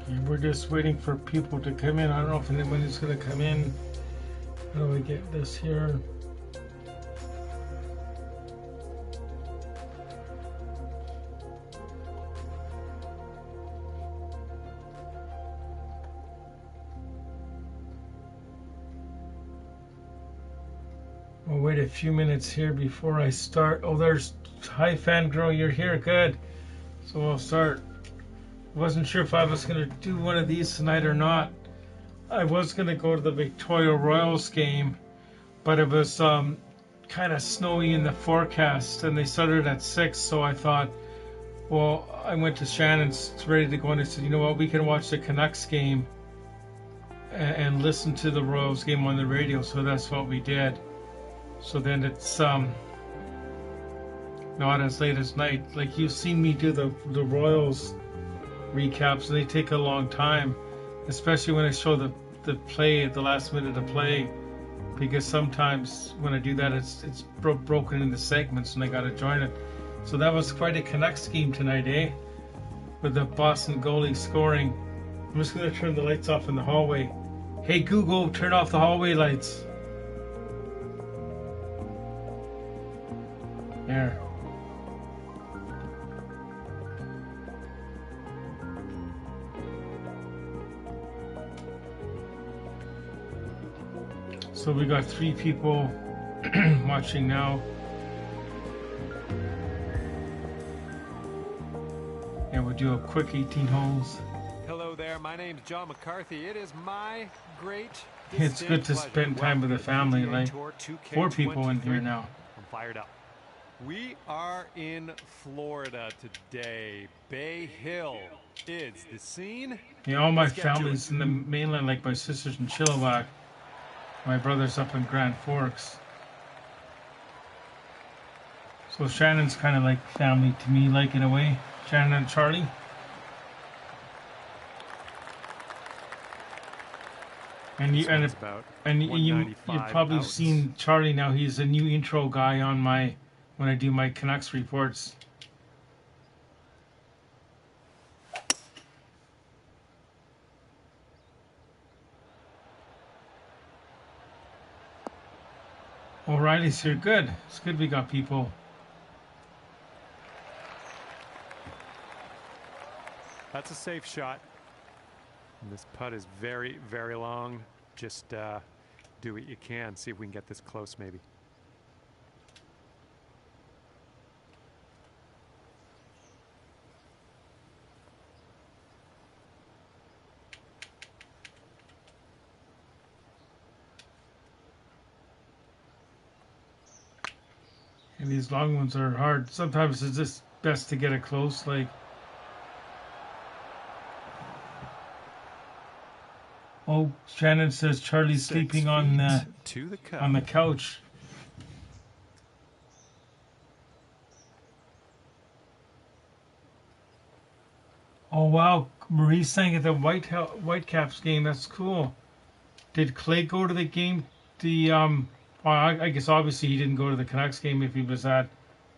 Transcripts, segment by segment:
Okay, we're just waiting for people to come in. I don't know if anybody's going to come in. How do I get this here? We'll wait a few minutes here before I start. Oh, there's hi Fangirl, you're here. Good. So we'll start. Wasn't sure if I was going to do one of these tonight or not. I was going to go to the Victoria Royals game, but it was kind of snowy in the forecast, and they started at 6, so I thought, well, I went to Shannon's ready to go, and I said, you know what, we can watch the Canucks game and listen to the Royals game on the radio, so that's what we did. So then it's not as late as night. Like, you've seen me do the Royals recaps, and they take a long time, especially when I show the play at the last minute of play, because sometimes when I do that, it's broken into segments and I got to join it. So that was quite a Canucks game tonight, eh? With the Boston goalie scoring. I'm just going to turn the lights off in the hallway. Hey Google, turn off the hallway lights. There. So we got 3 people watching now. And we'll do a quick 18 holes. Hello there, my name's John McCarthy. It is my great It's good to spend time with the family. Like 4 people in here now. I'm fired up. We are in Florida today. Bay Hill is the scene. Yeah, all my family's in the mainland, like my sister's in Chilliwack. My brother's up in Grand Forks. So Shannon's kind of like family to me, like, in a way. Shannon and Charlie. And you've probably seen Charlie now. He's a new intro guy on my when I do my Canucks reports. O'Reilly's here. Good. It's good we got people. That's a safe shot. And this putt is very, very long. Just do what you can. See if we can get this close, maybe. And these long ones are hard. Sometimes it's just best to get it close, like. Oh, Shannon says Charlie's sleeping on the couch. Oh wow, Marie's saying at the Whitecaps game. That's cool. Did Clay go to the game? Well, I guess obviously he didn't go to the Canucks game if he was at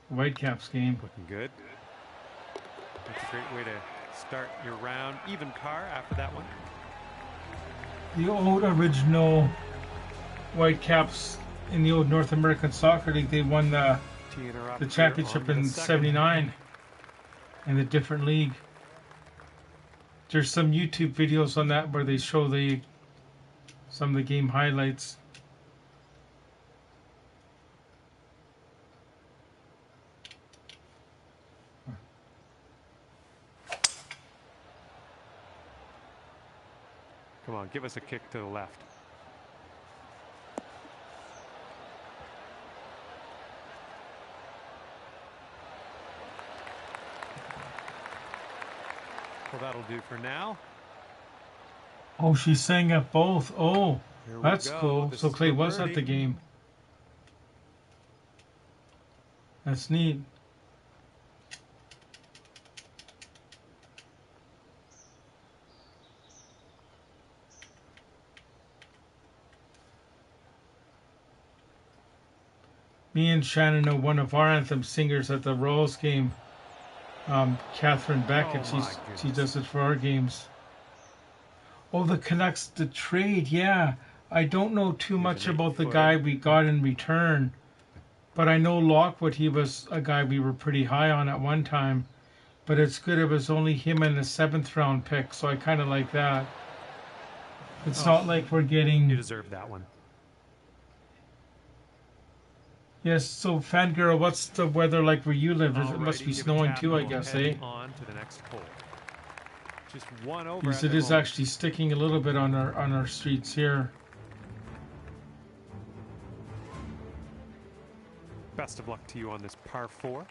the Whitecaps game. Looking good. That's a great way to start your round. Even car after that one. The old original Whitecaps in the old North American Soccer League, they won the championship in '79 in a different league. There's some YouTube videos on that where they show some of the game highlights. Come on, give us a kick to the left. Well, that'll do for now. Oh, she's saying at both. Oh, that's cool. So Clay was at the game. That's neat. Me and Shannon know one of our anthem singers at the Royals game, Catherine Beckett. She does it for our games. Oh, the Canucks, the trade, yeah. I don't know too Here's much an about the 8-footer. guy we got in return, but I know Lockwood, he was a guy we were pretty high on at one time. But it's good it was only him and a 7th-round pick, so I kind of like that. It's not like we're You getting... deserve that one. Yes, so Fangirl, what's the weather like where you live? It must Alrighty, be give it snowing tap too, and I we'll guess, head eh? on to the next hole. Just one over Because at it the is moment. actually sticking a little bit on our streets here. Best of luck to you on this par 4.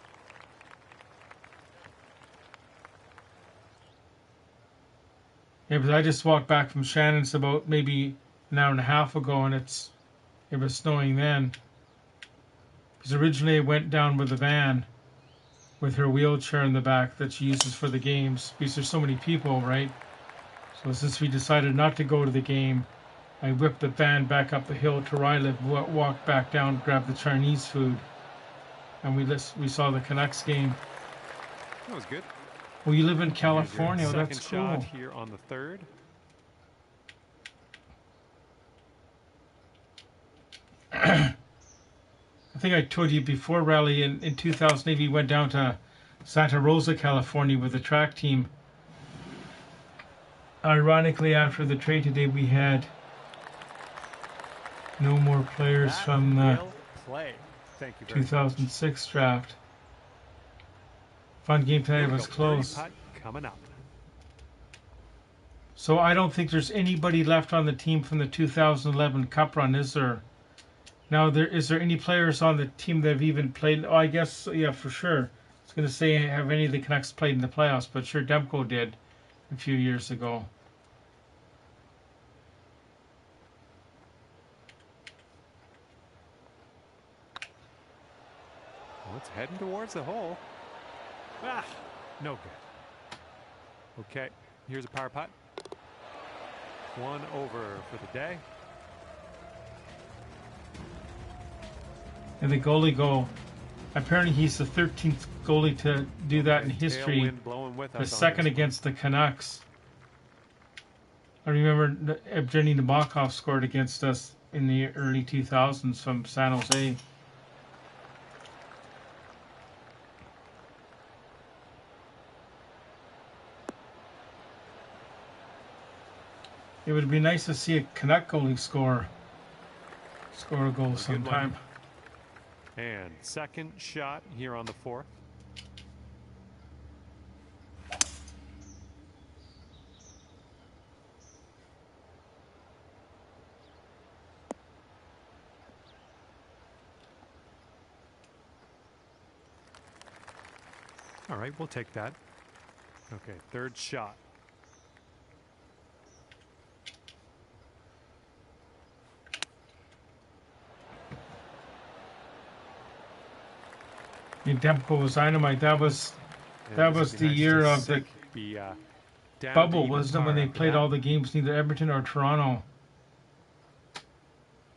Yeah, but I just walked back from Shannon's about maybe an hour and a half ago, and it was snowing then. Because originally I went down with a van with her wheelchair in the back that she uses for the games, because there's so many people, right? So since we decided not to go to the game, I whipped the van back up the hill to where I live, walked back down, grabbed the Chinese food, and we saw the Canucks game. That was good. Well, you live in Here's your California. Oh, that's second shot cool. here on the 3rd. I think I told you before, Rally, in 2008, we went down to Santa Rosa, California with the track team. Ironically, after the trade today, we had no more players That from the will play. Thank you very much. 2006 draft. Fun game Here tonight. we Was go. close. Birdie putt coming up. So I don't think there's anybody left on the team from the 2011 Cup run, is there? Now, is there any players on the team that have even played? Oh, I guess, yeah, for sure. I was going to say, have any of the Canucks played in the playoffs? But sure, Demko did a few years ago. Well, it's heading towards the hole. Ah, no good. Okay, here's a power putt. One over for the day. And the goalie goal. Apparently, he's the 13th goalie to do that in history. Tailwind blowing with The us on second this one. against the Canucks. I remember Evgeny Nabokov scored against us in the early 2000s from San Jose. It would be nice to see a Canuck goalie score a goal sometime. And second shot here on the 4th. All right, we'll take that. Okay, third shot. Demko was dynamite. That was the year of the bubble, wasn't it? When they played all the games in either Edmonton or Toronto.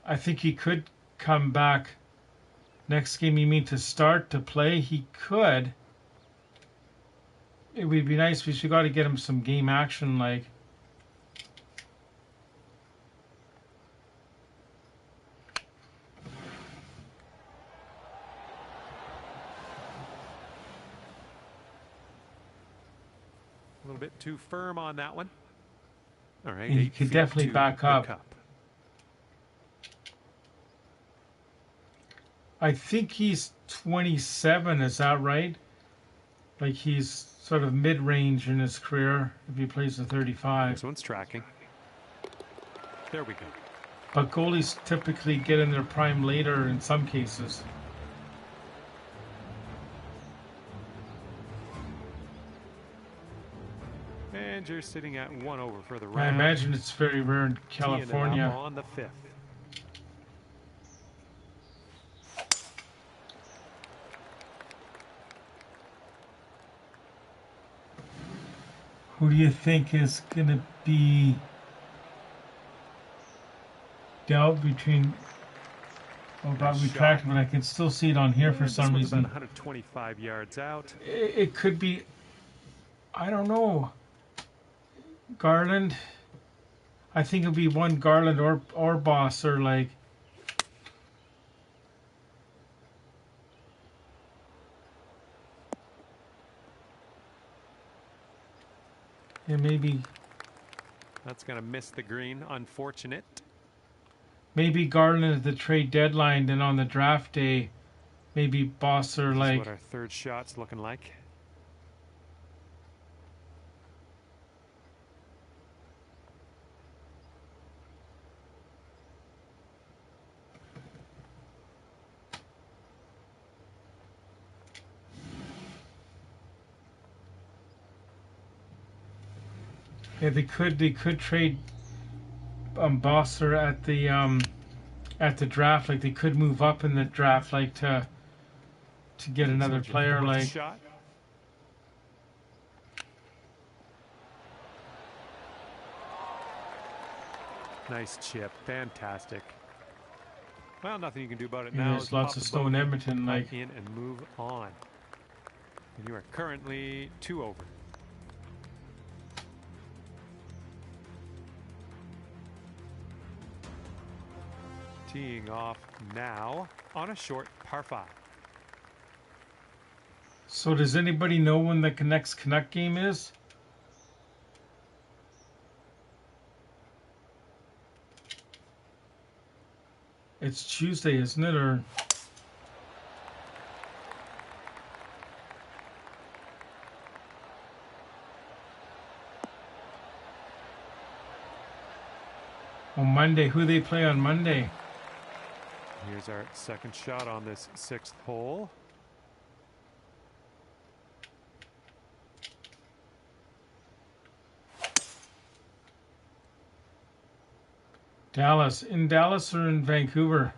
I think he could come back next game. You mean to start to play? He could. It would be nice because we got to get him some game action, like. A little bit too firm on that one. All right, He could definitely back up. Cup. I think he's 27. Is that right? Like he's sort of mid-range in his career if he plays the 35. This one's tracking. There we go. But goalies typically get in their prime later in some cases. And you're sitting at 1 over for the round. I imagine it's very rare in Teeing it up California. on the 5th. Who do you think is going to be dealt between? Oh, got retracted, but I can still see it on here for This some one's reason. about 125 yards out. It could be, I don't know. Garland, I think it'll be one Garland or Boss or like. Yeah, maybe. That's going to miss the green. Unfortunate. Maybe Garland at the trade deadline, then on the draft day, maybe Boss or This like. is what our third shot's looking like. Yeah, they could trade Bosser at the draft. Like they could move up in the draft, like to get another player. Like shot. Nice chip, fantastic. Well, nothing you can do about it now. There's lots of snow in Edmonton. Like in and move on. And you are currently 2 over. Teeing off now on a short par 5. So does anybody know when the next Canuck game is? It's Tuesday, isn't it? Or on Monday? Who they play on Monday? Here's our second shot on this 6th hole. Dallas. In Dallas or in Vancouver?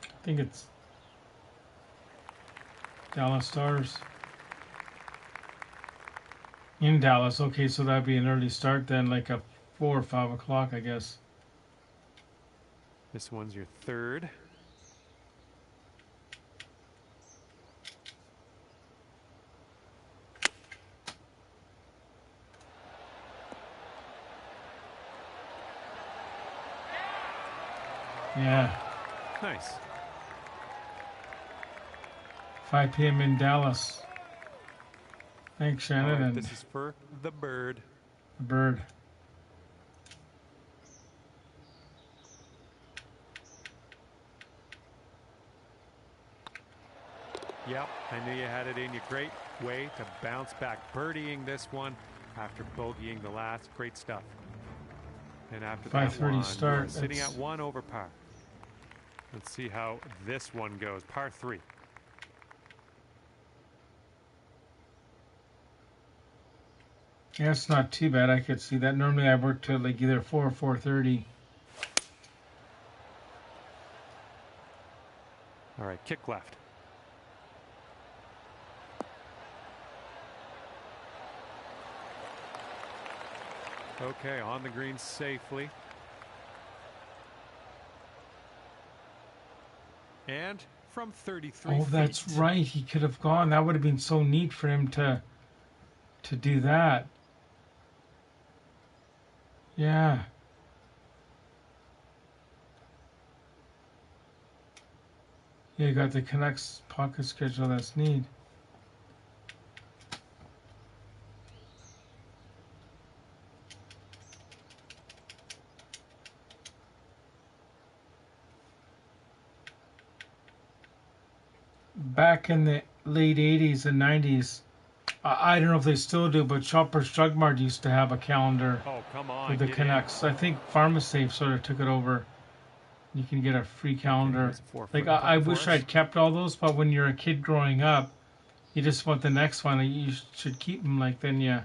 I think it's Dallas Stars. In Dallas. Okay, so that'd be an early start then, like a 4 or 5 o'clock, I guess. This one's your third. Yeah. Nice. 5 p.m. in Dallas. Thanks, Shannon. Right, and this is for the bird. the bird. Yep, I knew you had it in you. Great way to bounce back. Birdieing this one after bogeying the last. Great stuff. And after that 5:30 one, start. you're sitting at 1 over par. Let's see how this one goes. Par 3. Yeah, it's not too bad. I could see that. Normally I work till like either 4 or 4:30. All right, kick left. Okay, on the green safely. And from 33 Oh, that's feet. right. He could have gone. That would have been so neat for him to do that. Yeah. Yeah, you got the Canucks pocket schedule. That's neat. Back in the late 80s and 90s, I don't know if they still do, but Shoppers Drug Mart used to have a calendar Oh, come on. for the Canucks. I think PharmaSafe sort of took it over. You can get a free calendar. Like, I wish I'd kept all those, but when you're a kid growing up, you just want the next one. You should keep them. Like, then you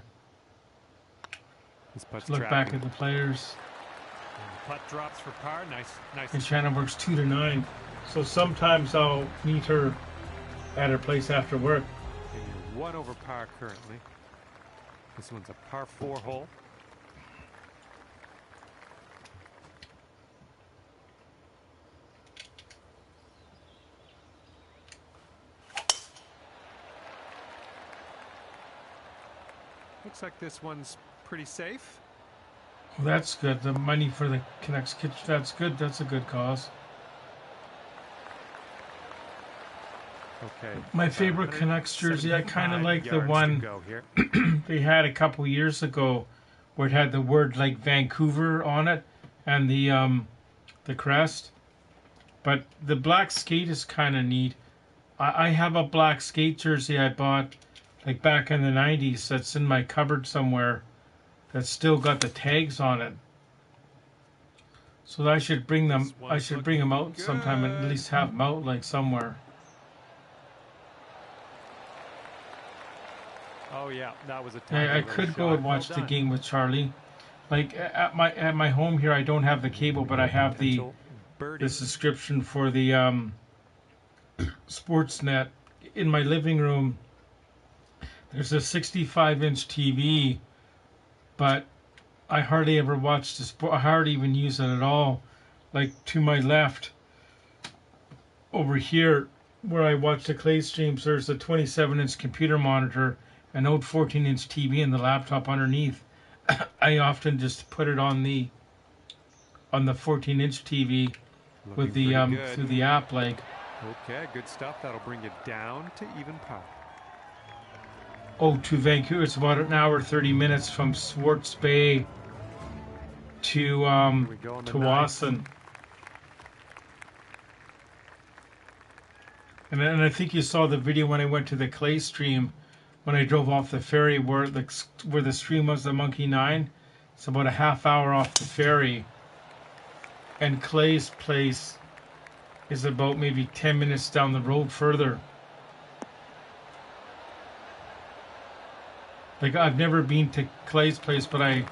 look back at the players. And the putt drops for par. Nice. And Shannon works 2 to 9. So sometimes I'll meet her at her place after work. And you're 1 over par currently. This one's a par 4 hole. Looks like this one's pretty safe. Well, that's good. The money for the Canucks kitchen, that's good. That's a good cause. Okay. My favorite Canucks jersey, I kind of like the one they had a couple years ago where it had the word like Vancouver on it and the crest. But the black skate is kind of neat. I have a black skate jersey I bought like back in the 90s that's in my cupboard somewhere that's still got the tags on it. So I should bring them out sometime and at least have them out like somewhere. Oh yeah, that was a I could go and watch the game with Charlie. Like at my home here, I don't have the cable, but I have the subscription for the Sportsnet. In my living room, there's a 65-inch TV, but I hardly ever watch the sport. I hardly even use it at all. Like to my left, over here, where I watch the Clay streams, there's a 27-inch computer monitor, an old 14-inch TV, and the laptop underneath. I often just put it on the 14-inch TV with the through the app, like. Okay, good stuff. That'll bring you down to even par. Oh, to Vancouver, it's about an hour 30 minutes from Swartz Bay to Wasson. And I think you saw the video when I went to the Clay stream when I drove off the ferry where the stream was the Monkey 9. It's about a half hour off the ferry. And Clay's place is about maybe 10 minutes down the road further. Like I've never been to Clay's place, but I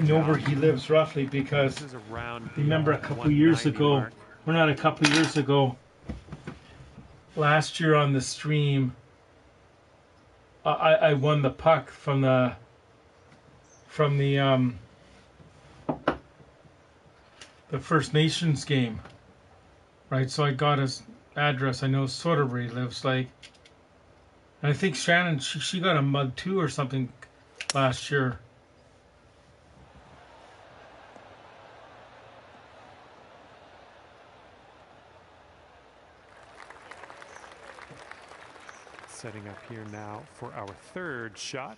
know where he lives roughly because remember a couple years ago, well not a couple years ago, last year on the stream, I won the puck from the First Nations game, right? So I got his address. I know sort of where he lives. Like, and I think Shannon, she got a mug too or something last year. Setting up here now for our third shot.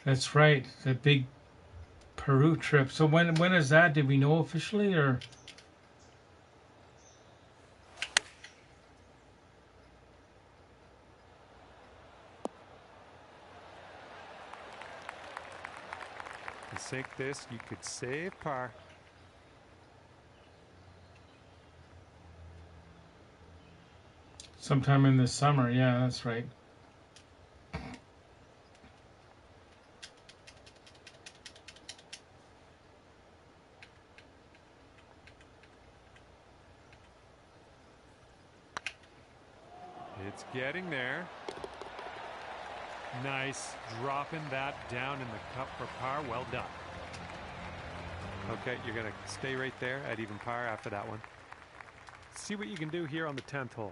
That's right, the big Peru trip. So when is that? Did we know officially or? To sink this, you could save par. Sometime in the summer, yeah, that's right. It's getting there. Nice, dropping that down in the cup for par. Well done. Okay, you're going to stay right there at even par after that one. See what you can do here on the 10th hole.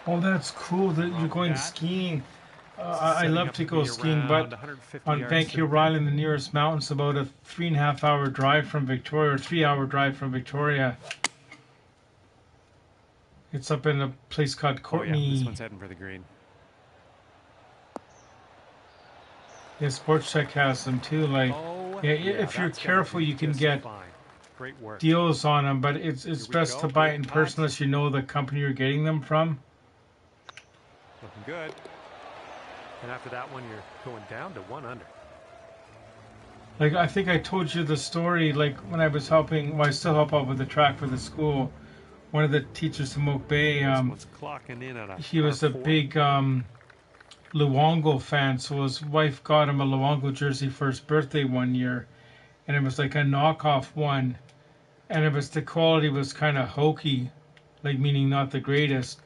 Oh, that's cool that you're going skiing. I love to go skiing, but on Vancouver Island, the nearest mountain's about a 3.5 hour drive from Victoria, or 3 hour drive from Victoria. It's up in a place called Courtney. Oh, yeah. This one's heading for the green. Yeah, Sports Check has them too. Like, yeah, if you're careful, you can get deals on them, but it's best to buy it in person unless you know the company you're getting them from. Looking good. And after that one, you're going down to 1 under. Like, I think I told you the story, like, when I was helping, well, I still help out with the track for the school. One of the teachers from Oak Bay, he was a big Luongo fan, so his wife got him a Luongo jersey for his birthday one year, and it was like a knockoff one, and the quality was kind of hokey, like, meaning not the greatest.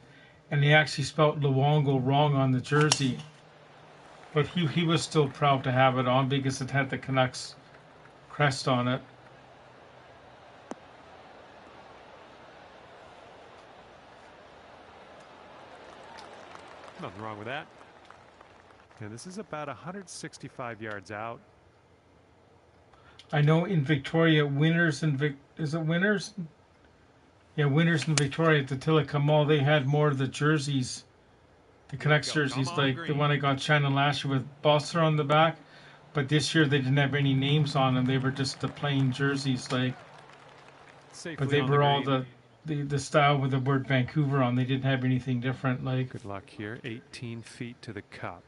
and he actually spelled Luongo wrong on the jersey. But he was still proud to have it on because it had the Canucks crest on it. Nothing wrong with that. And this is about 165 yards out. I know in Victoria, Winners and is it Winners? Yeah, Winners in Victoria at the Tillicum Mall, they had more of the jerseys, the Canucks jerseys, like the one I got Shannon last year with Boster on the back. But this year they didn't have any names on them; they were just the plain jerseys, like. But they were all the style with the word Vancouver on. They didn't have anything different, like. Good luck here. 18 feet to the cup.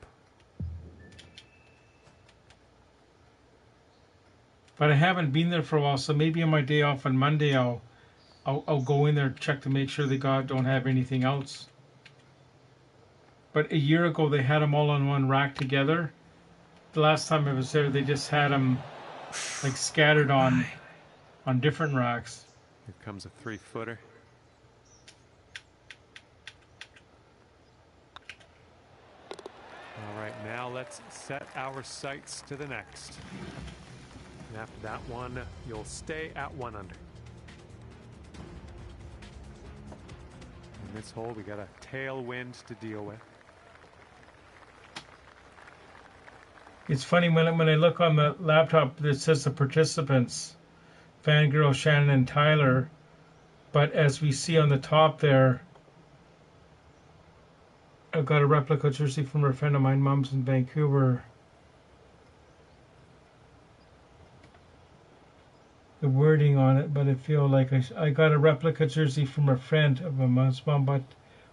But I haven't been there for a while, so maybe on my day off on Monday I'll go in there and check to make sure they don't have anything else. But a year ago they had them all on one rack together. The last time I was there, they just had them like scattered on different racks. Here comes a 3-footer. All right, now let's set our sights to the next. And after that one, you'll stay at 1 under. In this hole, we got a tailwind to deal with. It's funny when I look on the laptop, it says the participants, Fangirl, Shannon, and Tyler. But as we see on the top there, I've got a replica jersey from a friend of mine, Mom's in Vancouver. The wording on it, but I feel like I got a replica jersey from a friend of my mom's mom, but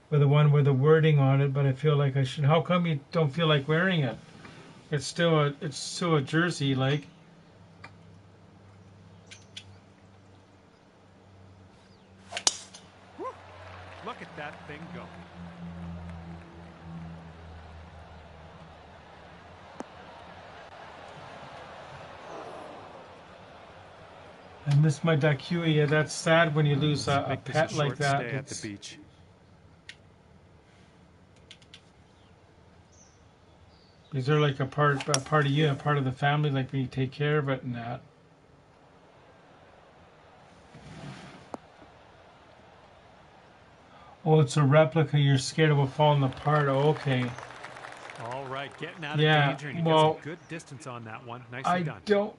with the one with the wording on it, but I feel like I should. How come you don't feel like wearing it? It's still a jersey, like. Look at that thing go. I miss my Dakua. Yeah, that's sad when you lose a pet like that. Stay at the beach. Is there like a part of you, a part of the family, like when you take care of it and that? Oh, it's a replica. You're scared of it falling apart. Oh, okay. All right, getting out of danger, and he gets a good distance on that one. Nicely done. I don't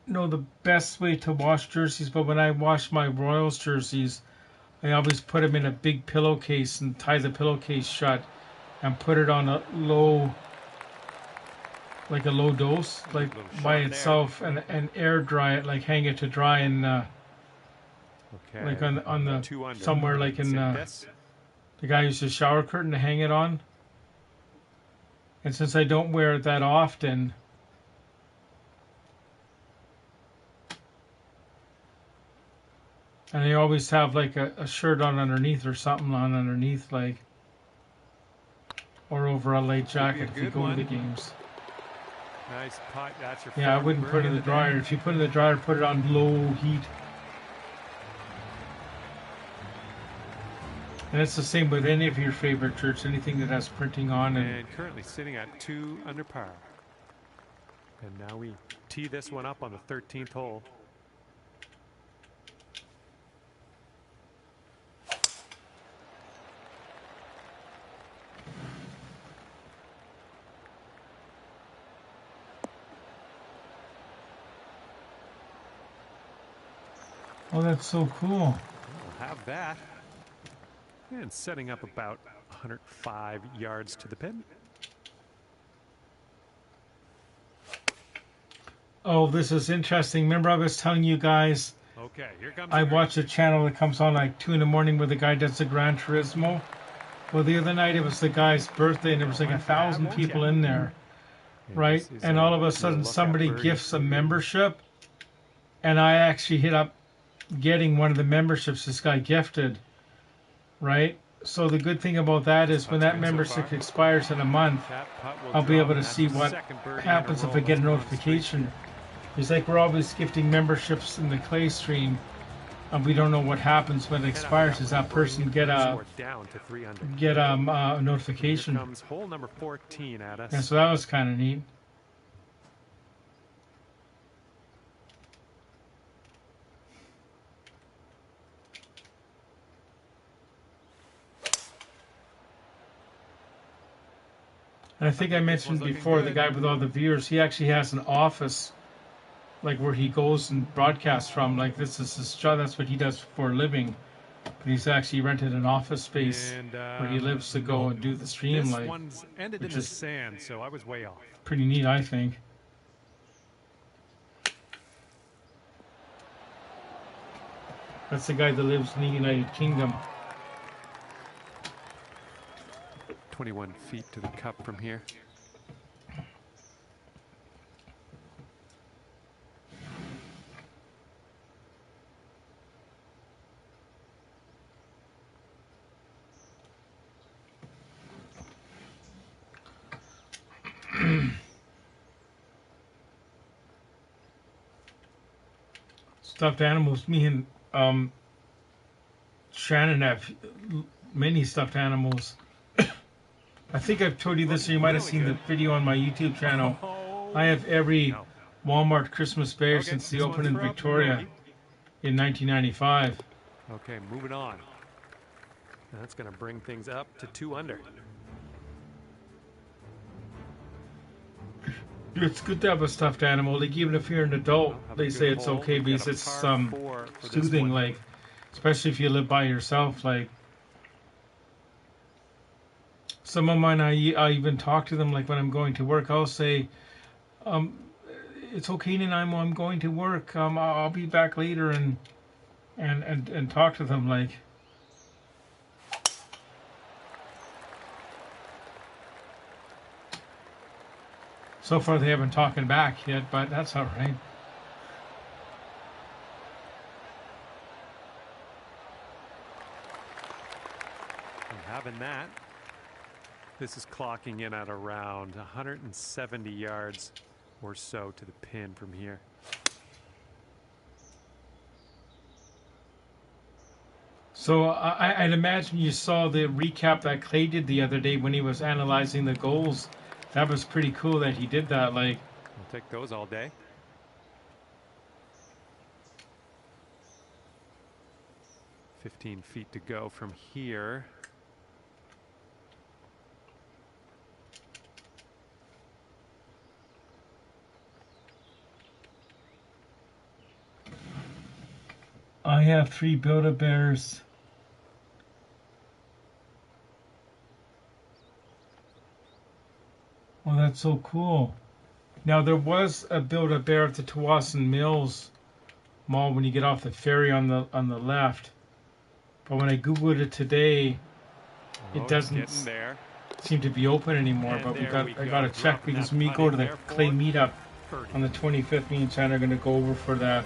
know the best way to wash jerseys, but when I wash my Royals jerseys, I always put them in a big pillowcase and tie the pillowcase shut and put it on a low dose, like by itself, and air dry it, like hang it to dry, and like on the somewhere like in the guy uses a shower curtain to hang it on. And since I don't wear it that often, and I always have like a shirt on underneath or something on underneath, like, or over a light jacket if you go to the games. Nice putt. That's your I wouldn't put it in the dryer. If you put it in the dryer, put it on low heat. And it's the same with any of your favorite shirts, anything that has printing on. And currently sitting at 2 under par. And now we tee this one up on the 13th hole. Oh, that's so cool. We'll have that. And setting up about 105 yards to the pin. Oh, this is interesting. Remember I was telling you guys, okay, here comes I watch a channel that comes on like 2 in the morning where the guy does the Gran Turismo. Well, the other night it was the guy's birthday and there was like 1,000 people in there, right? And all of a sudden somebody gifts a membership, and I actually hit up getting one of the memberships this guy gifted, right? So the good thing about that is when that membership expires in a month, I'll be able to see what happens if I get a notification. It's like we're always gifting memberships in the clay stream, and we don't know what happens when it expires. Does that person get a notification? Here comes hole number 14 at us. Yeah, so that was kind of neat. And I think I mentioned before, the guy with all the viewers, he actually has an office, like where he goes and broadcasts from. Like this is his job. That's what he does for a living. But he's actually rented an office space where he lives to go and do the stream. This like, one's ended in the sand, so I was way off. Pretty neat, I think. That's the guy that lives in the United Kingdom. 21 feet to the cup from here. Stuffed animals. Me and Shannon have many stuffed animals. I think I've told you this, so you might have seen the video on my YouTube channel. I have every Walmart Christmas bear since the open in Victoria in 1995. Okay, moving on. That's going to bring things up to 2 under. It's good to have a stuffed animal. Like even if you're an adult, they say it's okay because it's soothing. Like, especially if you live by yourself. Like, some of mine, I even talk to them. Like when I'm going to work, I'll say, "It's okay, Nanaimo. I'm going to work. I'll be back later," and talk to them like. So far, they haven't talking back yet, but that's all right. And having that, this is clocking in at around 170 yards or so to the pin from here. So I'd imagine you saw the recap that Clay did the other day when he was analyzing the goals. That was pretty cool that he did that. Like, we'll take those all day. "15 feet to go from here." I have 3 Build-A-Bears. Oh, that's so cool. Now, there was a Build-A-Bear at the Tawasin Mills Mall when you get off the ferry on the left. But when I Googled it today, it doesn't seem to be open anymore. But I got to check because when we go to the Clay meetup on the 25th, me and China are going to go over for that.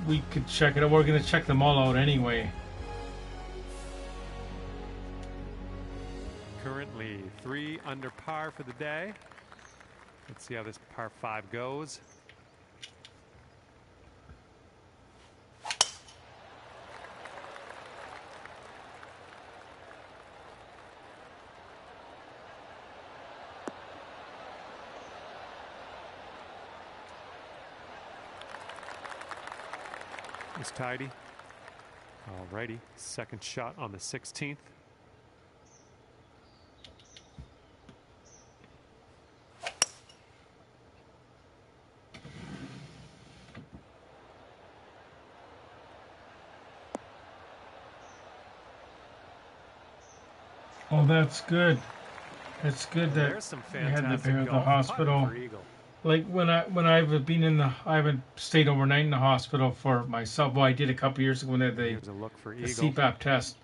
We could check it out. We're going to check them all out anyway. Currently 3 under par for the day. Let's see how this par 5 goes. It's tidy. Alrighty, second shot on the 16th. Oh, that's good. That's good that you had the bear at the hospital. Like when I've been in I haven't stayed overnight in the hospital for myself. Well, I did a couple years ago when they had the CPAP test.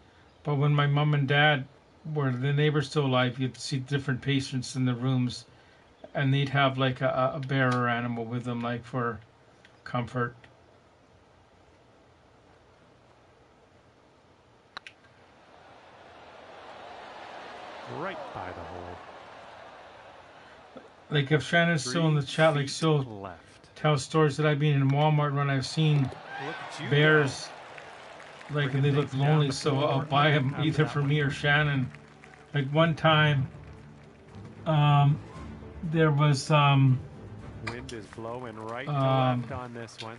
But when my mom and dad were the neighbors still alive, you'd see different patients in the rooms, and they'd have like a bear or animal with them, like for comfort. Right by the hole. Like if Shannon's still in the chat, like still tell stories that I've been in Walmart when I've seen Look at you bears, like, and they look things down lonely, the so floor I'll buy them after either that for one. me or Shannon. Like one time, there was Wind is blowing right to left on this one.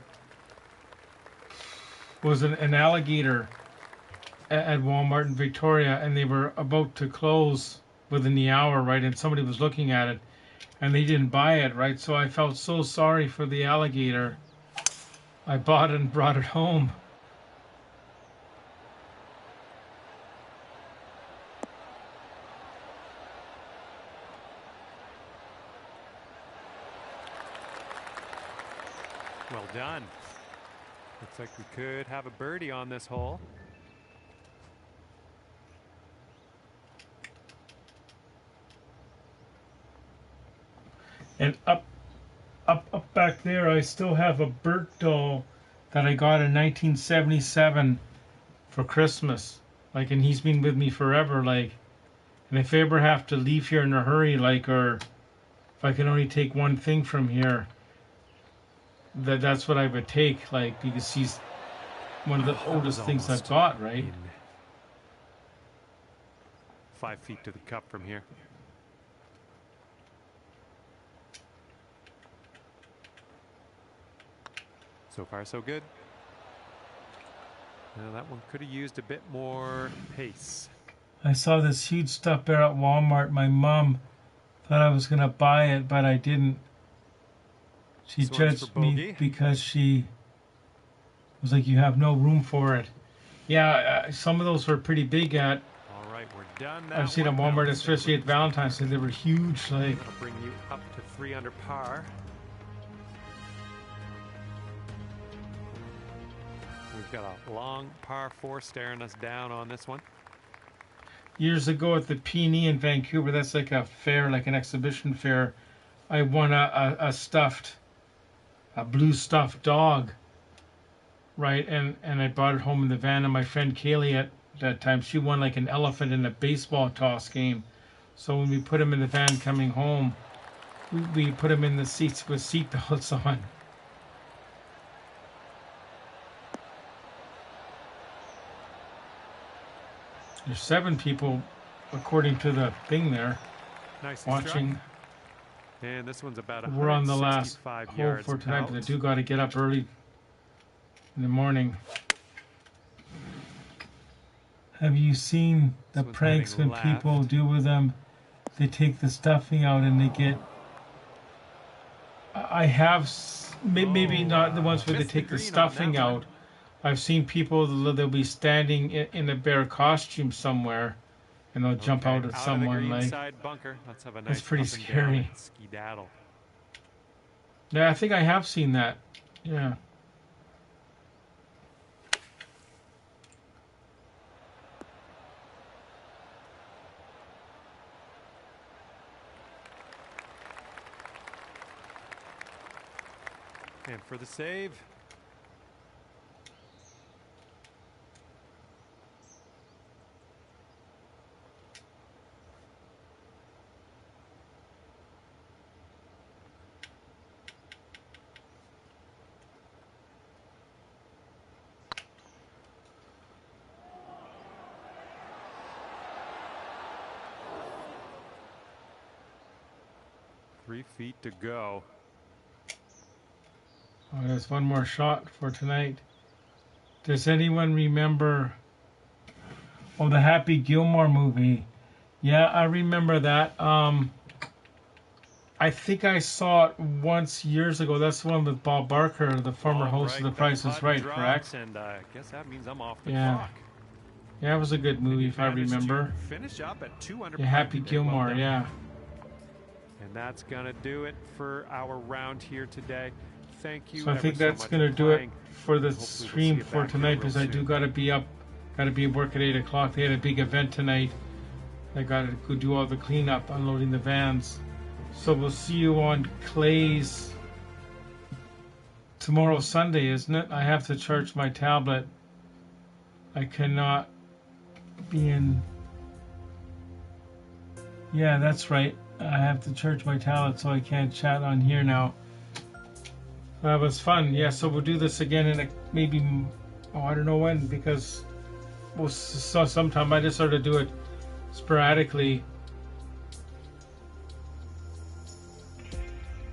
an alligator at Walmart in Victoria, and they were about to close within the hour, right? And somebody was looking at it, and they didn't buy it, right? So I felt so sorry for the alligator. I bought it and brought it home. Well done. Looks like we could have a birdie on this hole. And up back there, I still have a Bert doll that I got in 1977 for Christmas. Like, and he's been with me forever. Like, and if I ever have to leave here in a hurry, like, or if I can only take one thing from here, that's what I would take. Like, because he's one of the oldest things I've got, right? 5 feet to the cup from here. So far, so good. Now that one could have used a bit more pace. I saw this huge stuffed bear at Walmart. My mom thought I was going to buy it, but I didn't. She judged me because she was like, you have no room for it. Yeah, some of those were pretty big at. All right, we're done. I've seen at Walmart, especially at Valentine's Day, they were huge. Like, that'll bring you up to 3 under par. We've got a long par 4 staring us down on this one. Years ago at the P&E in Vancouver, that's like a fair, like an exhibition fair, I won a blue stuffed dog, right? And I brought it home in the van, and my friend Kaylee at that time, she won like an elephant in a baseball toss game. So when we put him in the van coming home, we put him in the seats with seatbelts on. There's 7 people, according to the thing there, nice watching. And this one's about We're on the last hole for tonight, out. but I do got to get up early in the morning. Have you seen the pranks when people do with them? They take the stuffing out and they get. I have, maybe not the ones where they take the stuffing out. I've seen people, they'll be standing in a bear costume somewhere, and they'll jump out at someone. Like, bunker. Let's have a nice that's pretty scary. Skedaddle. Yeah, I think I have seen that. Yeah. And for the save. Three feet to go. Oh, there's one more shot for tonight. Does anyone remember the Happy Gilmore movie? Yeah, I remember that. I think I saw it once years ago. That's the one with Bob Barker, the former host of The Price is Right, correct? And I guess that means I'm off the clock. Yeah, it was a good movie if I remember. Finish up at 2 under par. Happy Gilmore, yeah. And that's going to do it for our round here today. Thank you. So I think that's going to do it for the stream for tonight, because I do got to be up, got to be at work at 8 o'clock. They had a big event tonight. I got to go do all the cleanup, unloading the vans. So we'll see you on Clay's tomorrow, Sunday, isn't it? I have to charge my tablet. I cannot be in. Yeah, that's right. I have to charge my tablet, so I can't chat on here now. That was fun. Yeah, so we'll do this again in maybe, oh, I don't know when, because sometime I just sort of do it sporadically.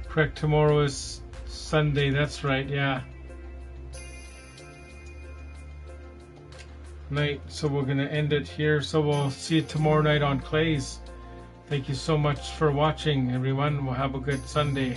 Correct, tomorrow is Sunday, that's right, yeah. Night, so we're going to end it here. So we'll see you tomorrow night on Clays. Thank you so much for watching, everyone. We'll have a good Sunday.